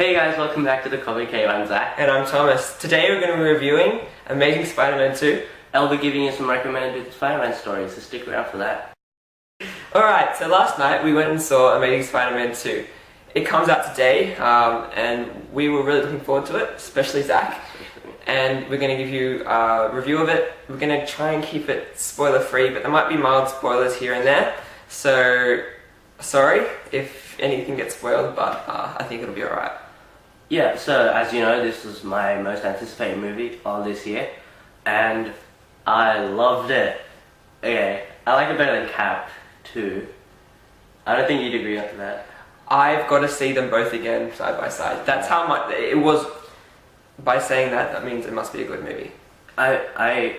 Hey guys, welcome back to the Comicave. I'm Zach. And I'm Thomas. Today we're going to be reviewing Amazing Spider-Man 2. I'll be giving you some recommended Spider-Man stories, so stick around for that. Alright, so last night we went and saw Amazing Spider-Man 2. It comes out today, and we were really looking forward to it, especially Zach. And we're going to give you a review of it. We're going to try and keep it spoiler-free, but there might be mild spoilers here and there. So, sorry if anything gets spoiled, but I think it'll be alright. Yeah, so as you know, this was my most anticipated movie of this year, and I loved it. Okay, I like it better than Cap 2. I don't think you'd agree with that. I've got to see them both again, side by side. That's how much it was. By saying that, that means it must be a good movie. I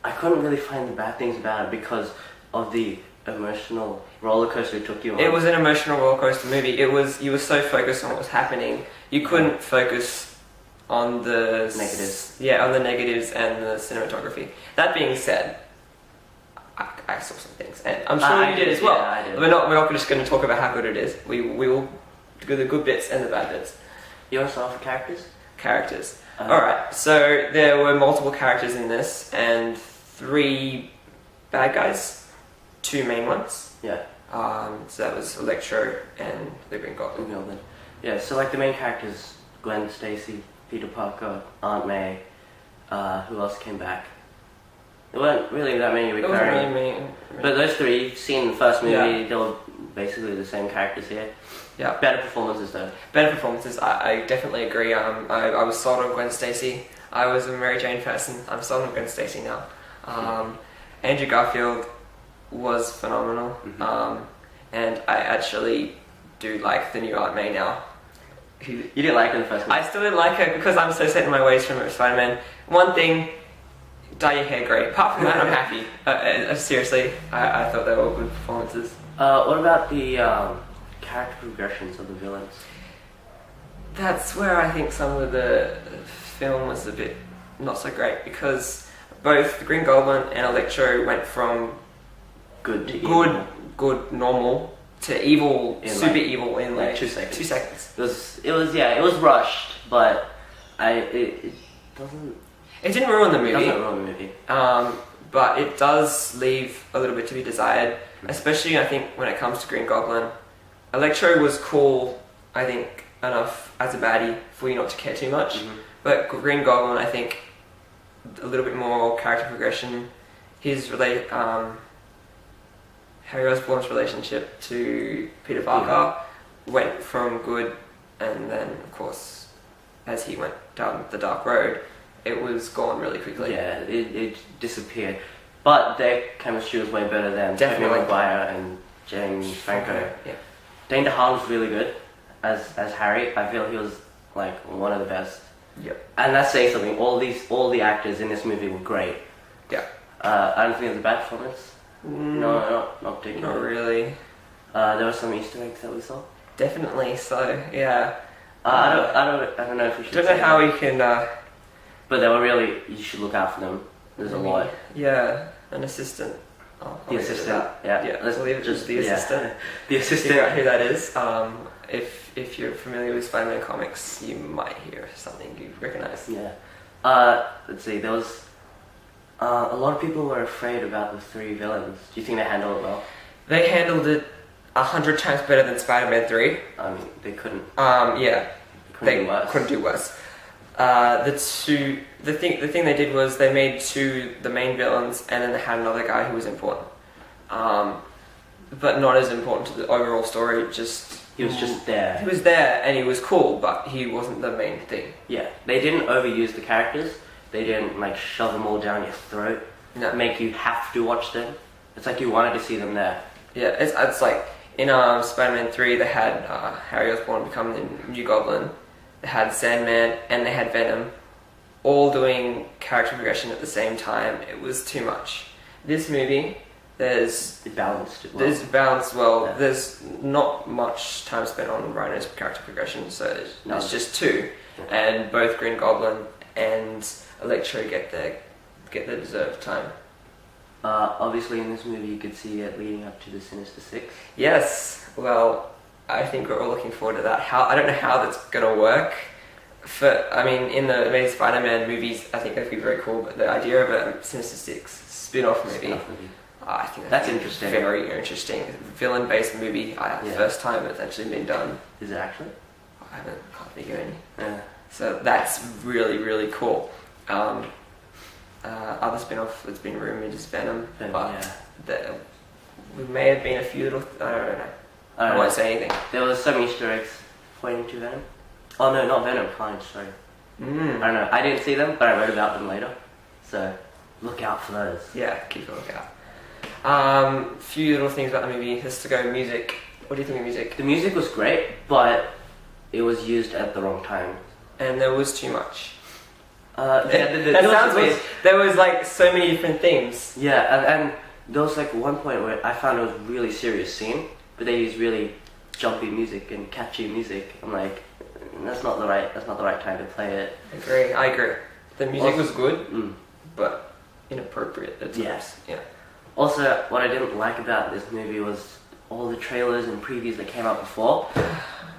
couldn't really find the bad things about it because of the emotional roller coaster it took you on. It was an emotional roller coaster movie. You were so focused on what was happening, you couldn't focus on the negatives. Yeah, on the negatives and the cinematography. That being said, I saw some things, and I'm sure you did as well. Yeah, I did. We're not just going to talk about how good it is. We will do the good bits and the bad bits. You want to start with characters? Characters. Alright, so there were multiple characters in this, and 3 bad guys, 2 main ones. Yeah. So that was Electro and the Green Goblin. Yeah, so like the main characters, Gwen Stacy, Peter Parker, Aunt May, who else came back? There weren't really that many recurring. But those 3, you've seen the first movie, they were basically the same characters here. Yeah. Better performances though. Better performances, I definitely agree. I was sold on Gwen Stacy. I was a Mary Jane person. I'm sold on Gwen Stacy now. Andrew Garfield was phenomenal. Mm-hmm. And I actually do like the new Aunt May now. You didn't like her in the first movie? I still didn't like her because I'm so set in my ways from Spider-Man. One thing, dye your hair grey. Apart from that, I'm happy. Seriously, I thought they were good performances. What about the character progressions of the villains? That's where I think some of the film was a bit not so great, because both the Green Goblin and Electro went from good to evil. Good, normal to evil, super evil in like 2 seconds. 2 seconds. It was rushed, but it doesn't. It didn't ruin the movie. It doesn't ruin the movie. But it does leave a little bit to be desired, especially I think when it comes to Green Goblin. Electro was cool, I think, enough as a baddie for you not to care too much. But Green Goblin, I think, a little bit more character progression. His Harry Osborn's relationship to Peter Parker went from good, and then of course, as he went down the dark road, it was gone really quickly. Yeah, it disappeared. But their chemistry was way better than Tobey Maguire and James Franco. Yeah. Dane DeHaan was really good as Harry. I feel he was like one of the best. Yep. And that's saying something. All the actors in this movie were great. Yeah. I don't think it was a bad performance. No, not particularly. Not really. There were some Easter eggs that we saw. Definitely. So yeah. I don't know if we should. Don't know how we can. But they were really. You should look out for them. There's a lot. Yeah, an assistant. Oh, the assistant. Yeah. Let's leave it just the assistant. The assistant. Figure out who that is. If you're familiar with Spider-Man comics, you might hear something you recognise. Yeah. Let's see. There was a lot of people were afraid about the 3 villains. Do you think they handled it well? They handled it 100 times better than Spider-Man 3. I mean, they couldn't. Yeah. They couldn't do worse. The thing they did was they made 2 the main villains, and then they had another guy who was important, but not as important to the overall story. He was just there. He was there, and he was cool, but he wasn't the main thing. Yeah, they didn't overuse the characters. They didn't like shove them all down your throat. No. Make you have to watch them. It's like you wanted to see them there. Yeah, it's like in Spider-Man 3 they had Harry Osborn become the new Goblin. They had Sandman and they had Venom, all doing character progression at the same time. It was too much. This movie, It balanced it well. There's balanced well. Yeah. There's not much time spent on Rhino's character progression, so it's just 2, and both Green Goblin and Electro get their deserved time. Obviously in this movie you could see it leading up to the Sinister Six. Yes, well, I think we're all looking forward to that. I don't know how that's gonna work. In the Amazing Spider-Man movies, I think that'd be very cool. But the idea of a Sinister Six spin-off movie, I think that's interesting. Very interesting. Villain-based movie. First time it's actually been done. Is it actually? Can't think of any. Yeah. So that's really, really cool. Other spin-off that's been rumoured is Venom, but we may have been a few little. I don't know. I won't say anything. There was some Easter eggs pointing to Venom. Oh no, not Venom. Fine, sorry. I don't know. I didn't see them, but I read about them later. So look out for those. Yeah, keep a lookout. Few little things about the movie. Let's go music. What do you think of music? The music was great, but it was used at the wrong time. And there was too much. That sounds weird. There was like so many different themes. Yeah, and there was like one point where I found it was a really serious scene, but they used really jumpy music and catchy music. I'm like, that's not the right time to play it. I agree. The music was good, but inappropriate at times. Yeah. Also, what I didn't like about this movie was all the trailers and previews that came out before.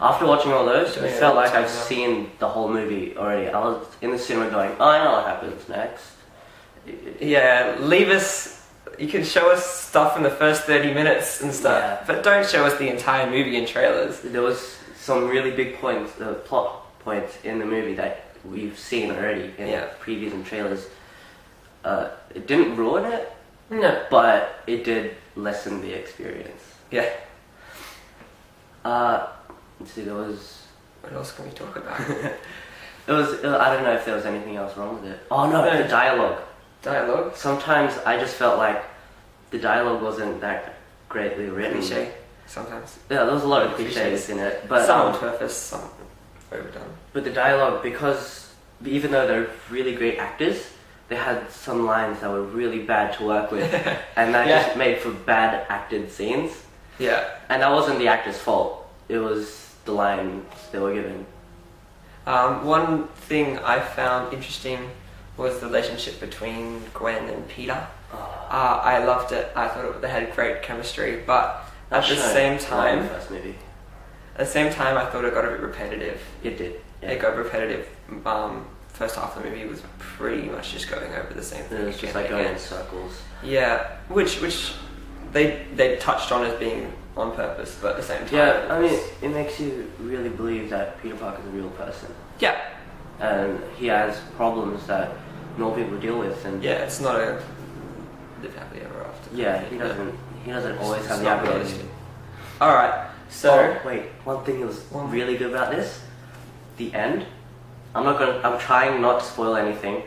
After watching all those, it felt like I've seen the whole movie already. I was in the cinema going, oh, I know what happens next. Yeah, leave us. You can show us stuff in the first 30 minutes and stuff, but don't show us the entire movie in trailers. There was some really big points, plot points in the movie that we've seen already in previews and trailers. It didn't ruin it, no, but it did lessen the experience. Yeah. Let's see, there was... What else can we talk about? I don't know if there was anything else wrong with it. Oh no, the dialogue. Dialogue? Sometimes I just felt like the dialogue wasn't that greatly written. Cliche, sometimes. Yeah, there was a lot of cliches in it. But, some on purpose, some overdone. But the dialogue, because even though they're really great actors, they had some lines that were really bad to work with. And that just made for bad acted scenes. Yeah. And that wasn't the actor's fault. It was the lines they were given. One thing I found interesting was the relationship between Gwen and Peter. I loved it. I thought they had great chemistry, but at the same time, first movie. At the same time, I thought it got a bit repetitive. It did. Yeah. It got repetitive. First half of the movie was pretty much just going over the same thing. It was just like going in circles. Yeah, which they touched on as being on purpose, but at the same time... Yeah, I mean, it makes you really believe that Peter Parker's a real person. Yeah. And he has problems that normal people deal with, and... Yeah, it's not a live happily ever after. Yeah, he doesn't always have the ability. Alright, so... Oh, wait, one thing that was really good about this, the end. I'm trying not to spoil anything,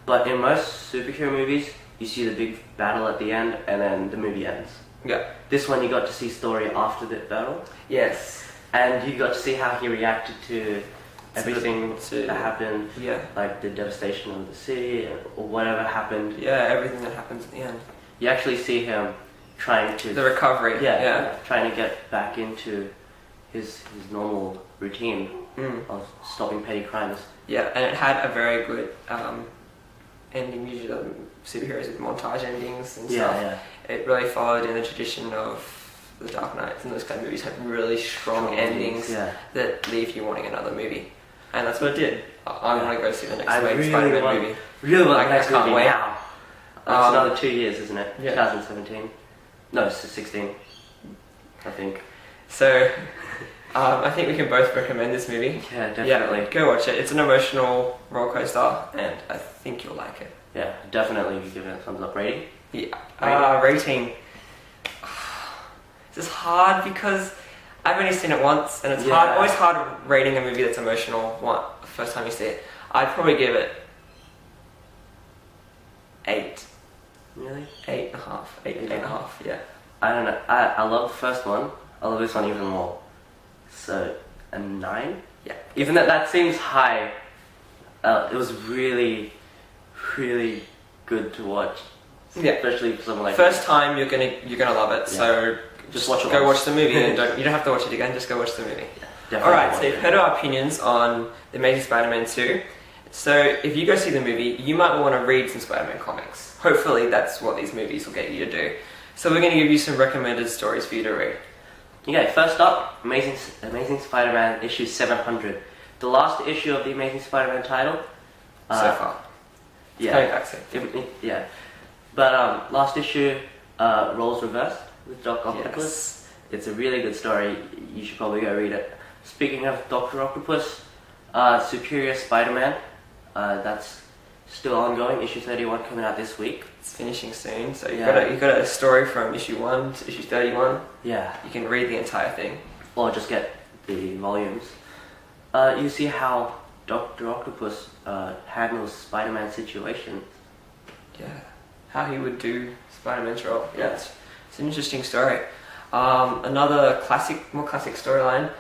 but in most superhero movies, you see the big battle at the end, and then the movie ends. Yeah. This one you got to see story after the battle. Yes. And you got to see how he reacted to everything that happened. Yeah. Like the devastation of the city or whatever happened. Yeah, everything that happens at the end. You actually see him trying to... The recovery. Yeah. Trying to get back into his normal routine of stopping petty crimes. Yeah, and it had a very good ending. Usually superheroes with montage endings and stuff. Yeah. It really followed in the tradition of the Dark Knights, and those kind of movies had really strong endings that leave you wanting another movie. And that's what it did. I'm going to go see the next Spider-Man movie. Really want the next movie wait. now. It's another 2 years, isn't it? Yeah. 2017. No, it's 16. I think. So, I think we can both recommend this movie. Yeah, definitely. Yeah, go watch it. It's an emotional roller coaster, and I think you'll like it. Yeah, definitely give it a thumbs up rating. Yeah. Rating. This is hard because I've only seen it once, and it's always hard rating a movie that's emotional first time you see it. I'd probably give it 8. Really? 8.5. 8.5, yeah. I don't know. I love the first one. I love this one even more. So, a 9? Yeah. Even that seems high. It was really, really good to watch. Yeah. Especially for someone like First time you're gonna love it. Yeah. So just watch it. Go watch the movie, and you don't have to watch it again. Just go watch the movie. Yeah, Alright, so you've heard our opinions on The Amazing Spider-Man 2. So if you go see the movie, you might want to read some Spider-Man comics. Hopefully that's what these movies will get you to do. So we're going to give you some recommended stories for you to read. Okay, first up, Amazing Spider-Man issue 700. The last issue of the Amazing Spider-Man title. So far. It's coming back soon. Yeah. But last issue, roles reversed with Doc Octopus. Yes. It's a really good story. You should probably go read it. Speaking of Dr. Octopus, Superior Spider-Man, that's still ongoing. Issue 31 coming out this week. It's finishing soon, so you've got a story from issue 1 to issue 31. Yeah. You can read the entire thing. Or just get the volumes. You see how Dr. Octopus handles Spider-Man's situation. Yeah. How he would do Spider-Man's role. Yeah, it's an interesting story. Another more classic storyline,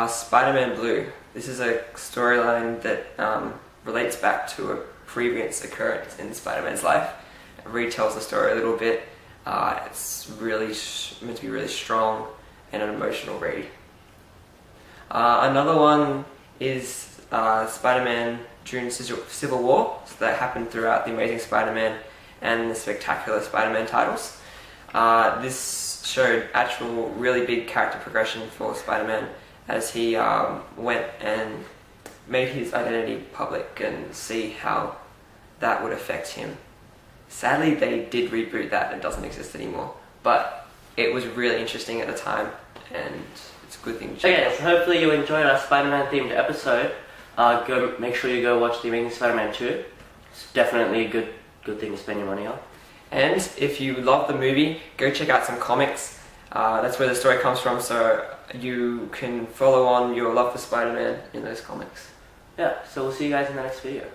Spider-Man Blue. This is a storyline that relates back to a previous occurrence in Spider-Man's life. It retells the story a little bit. It's really meant to be really strong and an emotional read. Another one is Spider-Man during Civil War. So that happened throughout the Amazing Spider-Man and the Spectacular Spider-Man titles. This showed actual really big character progression for Spider-Man as he went and made his identity public and see how that would affect him. Sadly, they did reboot that. It doesn't exist anymore. But it was really interesting at the time, and it's a good thing to check out. So hopefully you enjoyed our Spider-Man themed episode. Make sure you go watch The Amazing Spider-Man 2. It's definitely a good thing to spend your money on. And if you love the movie, go check out some comics. That's where the story comes from, so you can follow on your love for Spider-Man in those comics. Yeah, so we'll see you guys in the next video.